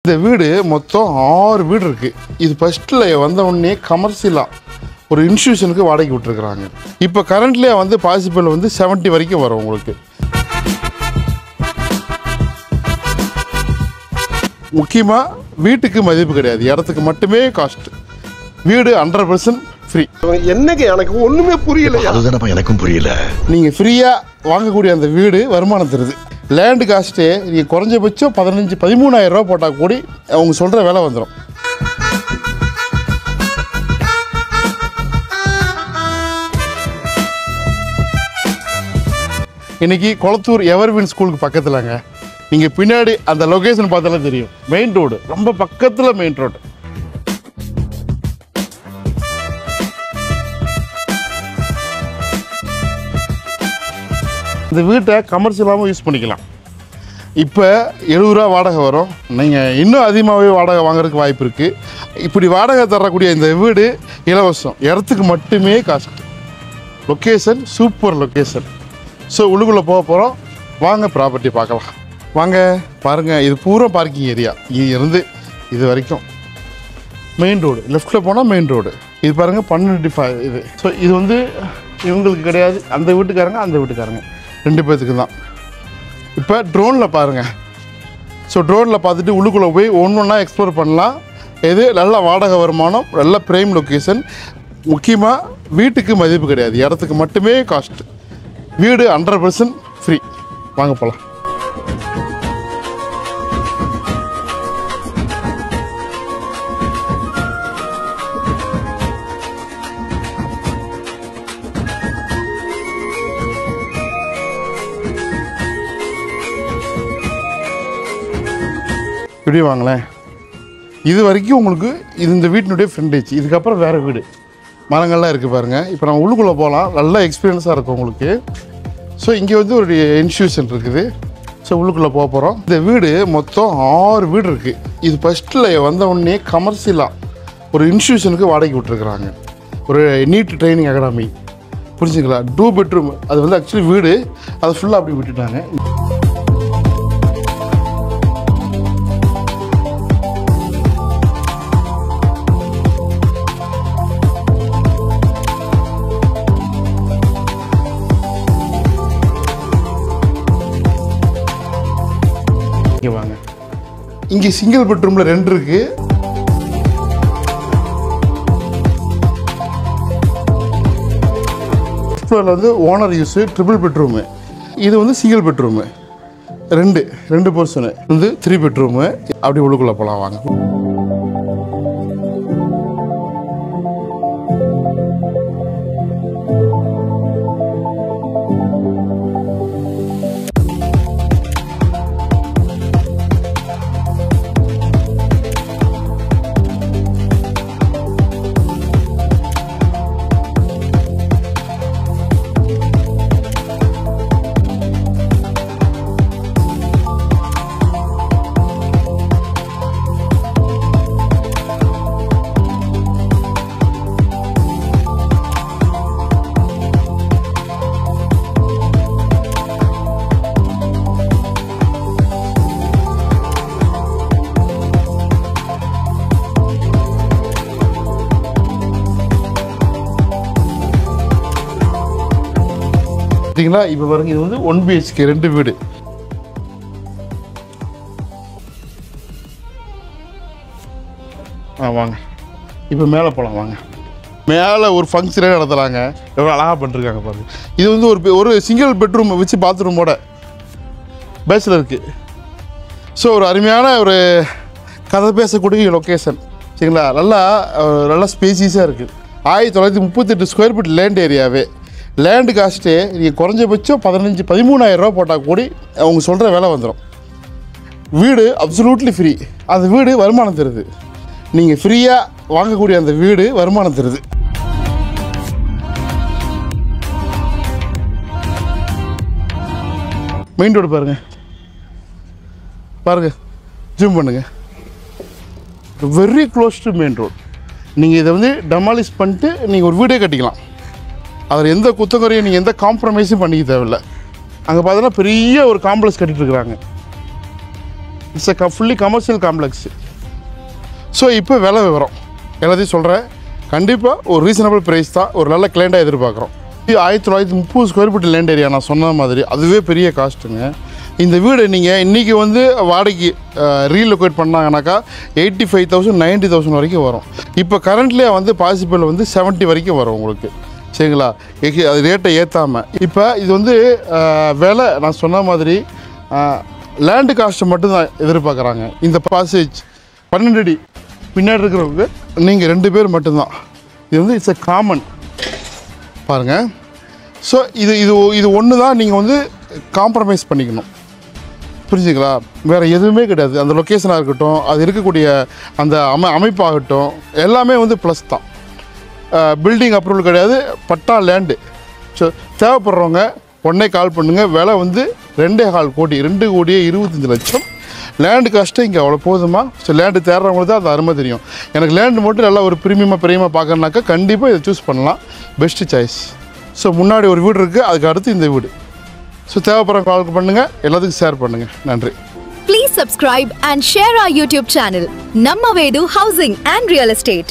இந்த வீடு மொத்தம் 6 வீடு இருக்குது. இது ஃபஸ்ட்டில் வந்த உடனே கமர்ஷியலாக ஒரு இன்ஸ்டியூஷனுக்கு வாடகைக்கு விட்டுருக்குறாங்க. இப்போ கரண்ட்லேயே வந்து பாசிபிள் வந்து 70 வரைக்கும் வரும் உங்களுக்கு. முக்கியமாக வீட்டுக்கு மதிப்பு கிடையாது, இடத்துக்கு மட்டுமே காஸ்ட். வீடு 100% ஃப்ரீ. என்னங்க எனக்கு ஒன்றுமே புரியல. அதுதானப்பா எனக்கும் புரியல. நீங்கள் ஃப்ரீயாக வாங்கக்கூடிய அந்த வீடு வருமானம் தருது. லேண்டு காஸ்ட்டே நீங்கள் குறைஞ்சபட்சம் 13,000 ரூபா போட்டால் கூடி அவங்க சொல்கிற விலை வந்துடும். இன்றைக்கி கொளத்தூர் எவர்வின் ஸ்கூலுக்கு பக்கத்தில்ங்க. நீங்கள் பின்னாடி அந்த லொக்கேஷன் பார்த்தாலே தெரியும். மெயின் ரோடு, ரொம்ப பக்கத்தில் மெயின் ரோடு. இந்த வீட்டை கமர்ஷியலாகவும் யூஸ் பண்ணிக்கலாம். இப்போ 70 ரூபா வாடகை வரும். நீங்கள் இன்னும் அதிகமாகவே வாடகை வாங்குறதுக்கு வாய்ப்பு இருக்குது. இப்படி வாடகை தரக்கூடிய இந்த வீடு இலவசம், இடத்துக்கு மட்டுமே cost. Location super location. So உள்ளுக்குள்ளே போக போகிறோம், வாங்க ப்ராப்பர்ட்டி பார்க்கலாம். வாங்க பாருங்கள், இது பூரா பார்க்கிங் ஏரியா. இது இருந்து இது வரைக்கும் மெயின் ரோடு, லெஃப்ட்டில் போனால் மெயின் ரோடு. இது பாருங்கள் 12 இது. ஸோ இது வந்து இவங்களுக்கு கிடையாது, அந்த வீட்டுக்காரங்க அந்த வீட்டுக்காரங்க 2 பேர்த்துக்கு தான். இப்போ ட்ரோனில் பாருங்கள். ஸோ ட்ரோனில் பார்த்துட்டு உள்ளுக்குள்ளே போய் ஒன்றா எக்ஸ்ப்ளோர் பண்ணலாம். இது நல்ல வாடகை வருமானம், நல்ல ப்ரைம் லொக்கேஷன். முக்கியமாக வீட்டுக்கு மதிப்பு கிடையாது, இடத்துக்கு மட்டுமே காஸ்ட். வீடு 100% ஃப்ரீ. வாங்க போகலாம். இப்படி வாங்களேன். இது வரைக்கும் உங்களுக்கு இது இந்த வீட்டினுடைய ஃப்ரண்டேஜ். இதுக்கப்புறம் வேறு வீடு, மரங்கள்லாம் இருக்குது பாருங்கள். இப்போ நம்ம உள்ளுக்குள்ளே போகலாம், நல்ல எக்ஸ்பீரியன்ஸாக இருக்கும் உங்களுக்கு. ஸோ இங்கே வந்து ஒரு இன்ஸ்டியூஷன் இருக்குது. ஸோ உள்ளுக்குள்ளே போக போகிறோம். இந்த வீடு மொத்தம் 6 வீடு இருக்குது. இது ஃபஸ்ட்டில் வந்த உடனே கமர்ஷியலாக ஒரு இன்ஸ்டியூஷனுக்கு வாடகைக்கு விட்டுருக்குறாங்க. ஒரு நீட் ட்ரைனிங் அகாடமி, புரிஞ்சுங்களா? 2 பெட்ரூம். அது வந்து ஆக்சுவலி வீடு, அதை ஃபுல்லாக அப்படி விட்டுட்டாங்க. இங்கே வாங்க. இங்கே சிங்கிள் பெட்ரூமில் 2 இருக்குது. ஃப்ளோரில் வந்து ஓனர் யூஸு, ட்ரிபிள் பெட்ரூமு. இது வந்து சிங்கிள் பெட்ரூமு, 2 போர்ஷனு வந்து 3 பெட்ரூமு. அப்படி உள்ளுக்குள்ளே போகலாம் வாங்க. பார்த்தீங்களா? இப்போ பாருங்க, இது வந்து 1 BHK 2 வீடு. வாங்க இப்போ மேலே போகலாம் வாங்க. மேலே ஒரு ஃபங்க்ஷனே நடத்துகிறாங்க. எவ்வளோ அழகாக பண்ணிருக்காங்க பாருங்க. இது வந்து ஒரு சிங்கிள் பெட்ரூம் வச்சு பாத்ரூமோட பேச்சுலருக்கு. ஸோ ஒரு அருமையான ஒரு கதை பேசக்கூடிய லொக்கேஷன், சரிங்களா? நல்லா ஸ்பேசியஸாக இருக்குது. 1938 ஸ்கொயர் ஃபீட் லேண்ட் ஏரியாவே. லேண்டு காஸ்ட்டே நீங்கள் குறைஞ்சபட்சம் 13,000 ரூபா போட்டால் கூடி அவங்க சொல்கிற விலை வந்துடும். வீடு அப்சல்யூட்லி ஃப்ரீ. அந்த வீடு வருமானம் தருது. நீங்கள் ஃப்ரீயாக வாங்கக்கூடிய அந்த வீடு வருமானம் தருது. மெயின் ரோடு பாருங்கள், ஜூம் பண்ணுங்கள். Very close to main road. நீங்கள் இதை வந்து டெமாலிஷ் பண்ணிட்டு நீங்கள் ஒரு வீடே கட்டிக்கலாம். அதில் எந்த குத்தங்குறையும் நீங்கள் எந்த காம்ப்ரமைஸும் பண்ணிக்க தேவையில்லை. அங்கே பார்த்தீங்கன்னா பெரிய ஒரு காம்ப்ளெக்ஸ் கட்டிகிட்டு இருக்கிறாங்க. It's fully commercial complex. So இப்போ விலை விவரம் எல்லாத்தையும் சொல்கிறேன். கண்டிப்பாக ஒரு ரீசனபிள் ப்ரைஸ் தான், ஒரு நல்ல கிளைண்டாக எதிர்பார்க்குறோம். 1930 ஸ்கொயர் ஃபீட் லேண்ட் ஏரியா நான் சொன்ன மாதிரி அதுவே பெரிய காஸ்ட்டுங்க. இந்த வீடு நீங்கள் இன்றைக்கி வந்து வாடகைக்கு ரீலொகேட் பண்ணாங்கனாக்கா 85,000 90,000 வரைக்கும் வரும். இப்போ கரண்ட்லேயே வந்து பாசிபிள் வந்து 70 வரைக்கும் வரும் உங்களுக்கு. சரிங்களா? அது ரேட்டை ஏற்றாமல் இப்போ இது வந்து விலை நான் சொன்ன மாதிரி லேண்டு காஸ்ட்டு மட்டும்தான் எதிர்பார்க்குறாங்க. இந்த பாசேஜ் 12 அடி பின்னாடி இருக்கிறவங்க நீங்கள் 2 பேர் மட்டும்தான். இது வந்து இட்ஸ் காமன் பாருங்கள். ஸோ இது இது இது ஒன்று தான் நீங்கள் வந்து காம்ப்ரமைஸ் பண்ணிக்கணும். புரிஞ்சுங்களா? வேறு எதுவுமே கிடையாது. அந்த லொக்கேஷனாக இருக்கட்டும், அது இருக்கக்கூடிய அந்த அமைப்பாகட்டும், எல்லாமே வந்து ப்ளஸ் தான். பில்டிங் அப்ரூவல் கிடையாது, பட்டா லேண்டு. ஸோ தேவைப்படுறவங்க உடனே கால் பண்ணுங்கள். விலை வந்து 2.25 கோடி, 2,25,00,000 லேண்டு காஸ்ட்டு இங்கே அவ்வளோ போதுமா? ஸோ லேண்டு தேடுறவங்களுக்கு தான் அது அருமை தெரியும். எனக்கு லேண்டு மட்டும் நல்லா ஒரு ப்ரீமியமாக பார்க்கணுனாக்கா கண்டிப்பாக இதை சூஸ் பண்ணலாம். Best choice. ஸோ முன்னாடி ஒரு வீடு இருக்குது, அதுக்கு அடுத்து இந்த வீடு. ஸோ தேவைப்படுற கால் பண்ணுங்கள், எல்லாத்துக்கும் ஷேர் பண்ணுங்கள். நன்றி. Please subscribe and share our YouTube channel, Namma Vedu Housing and Real Estate.